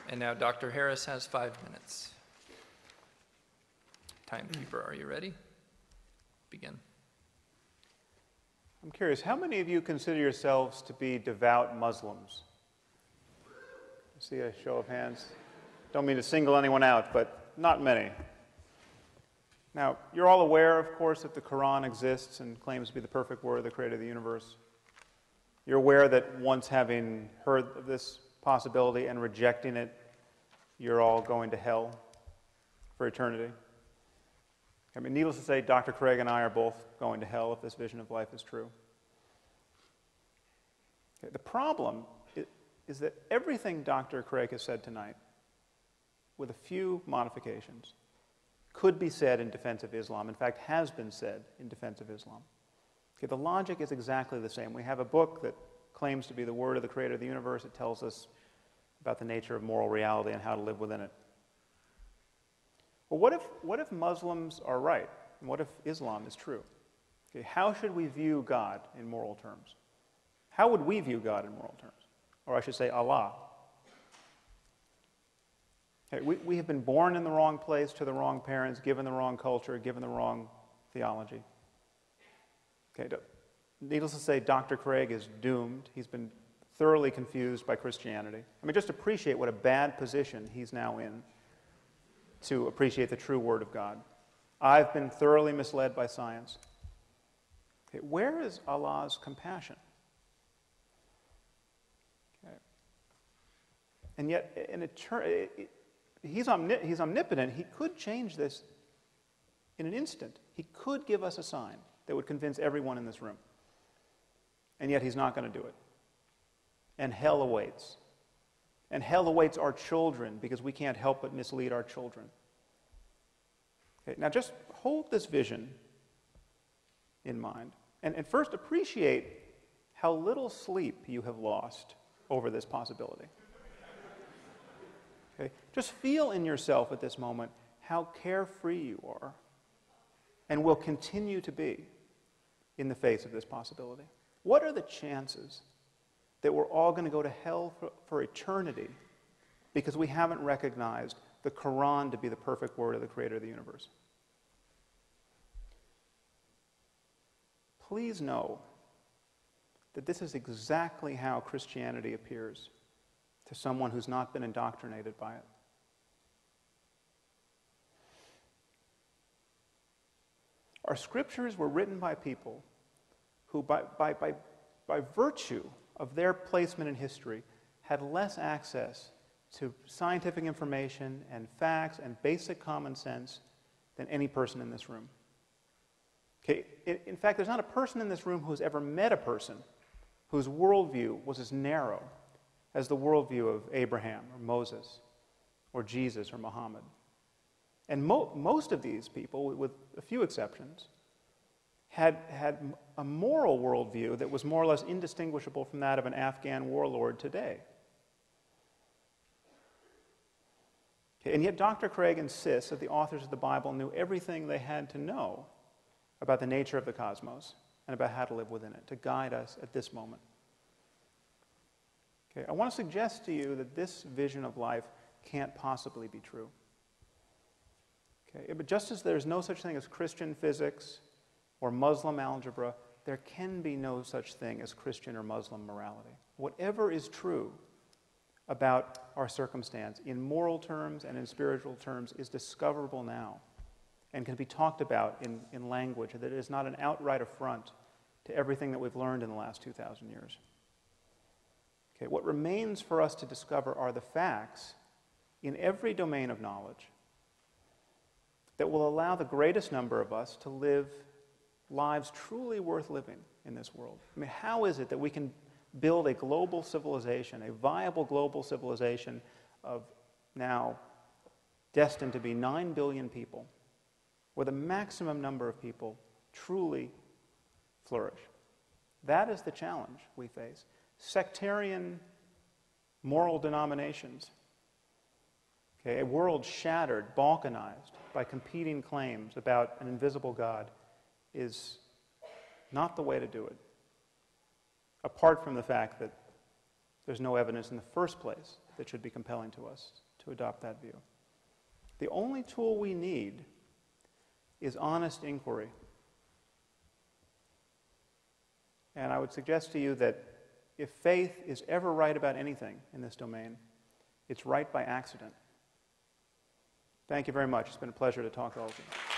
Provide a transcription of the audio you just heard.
And now Dr. Harris has 5 minutes. Timekeeper, are you ready? Begin. I'm curious, how many of you consider yourselves to be devout Muslims? See a show of hands? Don't mean to single anyone out, but not many. Now, you're all aware, of course, that the Quran exists and claims to be the perfect word of the creator of the universe. You're aware that once having heard of this possibility and rejecting it, you're all going to hell for eternity. I mean, needless to say, Dr. Craig and I are both going to hell if this vision of life is true. Okay, the problem is that everything Dr. Craig has said tonight, with a few modifications, could be said in defense of Islam. In fact, has been said in defense of Islam. Okay, the logic is exactly the same. We have a book that claims to be the word of the creator of the universe. It tells us about the nature of moral reality and how to live within it. Well, what if Muslims are right? And what if Islam is true? Okay, how should we view God in moral terms? How would we view God in moral terms? Or I should say Allah. Okay, we have been born in the wrong place, to the wrong parents, given the wrong culture, given the wrong theology. Okay, needless to say, Dr. Craig is doomed. He's been thoroughly confused by Christianity. I mean, just appreciate what a bad position he's now in to appreciate the true Word of God. I've been thoroughly misled by science. Okay, where is Allah's compassion? Okay. And yet, he's omnipotent. He could change this in an instant. He could give us a sign that would convince everyone in this room. And yet he's not going to do it. And hell awaits. And hell awaits our children because we can't help but mislead our children. Okay, now just hold this vision in mind. And first appreciate how little sleep you have lost over this possibility. Okay, just feel in yourself at this moment how carefree you are and will continue to be in the face of this possibility. What are the chances that we're all going to go to hell for eternity because we haven't recognized the Quran to be the perfect word of the creator of the universe? Please know that this is exactly how Christianity appears to someone who's not been indoctrinated by it. Our scriptures were written by people who, by virtue of their placement in history, had less access to scientific information and facts and basic common sense than any person in this room. Okay, in fact, there's not a person in this room who's ever met a person whose worldview was as narrow as the worldview of Abraham or Moses or Jesus or Muhammad. And most of these people, with a few exceptions, had a moral worldview that was more or less indistinguishable from that of an Afghan warlord today. Okay, and yet Dr. Craig insists that the authors of the Bible knew everything they had to know about the nature of the cosmos and about how to live within it, to guide us at this moment. Okay, I want to suggest to you that this vision of life can't possibly be true. Okay, but just as there's no such thing as Christian physics or Muslim algebra, there can be no such thing as Christian or Muslim morality. Whatever is true about our circumstance in moral terms and in spiritual terms is discoverable now and can be talked about in language that is not an outright affront to everything that we've learned in the last 2,000 years. Okay, what remains for us to discover are the facts in every domain of knowledge that will allow the greatest number of us to live lives truly worth living in this world. I mean, how is it that we can build a global civilization, a viable global civilization of now destined to be 9 billion people, where the maximum number of people truly flourish? That is the challenge we face. Sectarian moral denominations, okay, a world shattered, balkanized by competing claims about an invisible God, is not the way to do it, apart from the fact that There's no evidence in the first place that should be compelling to us to adopt that view. The only tool we need is honest inquiry. And I would suggest to you that if faith is ever right about anything in this domain, it's right by accident. Thank you very much. It's been a pleasure to talk to all of you.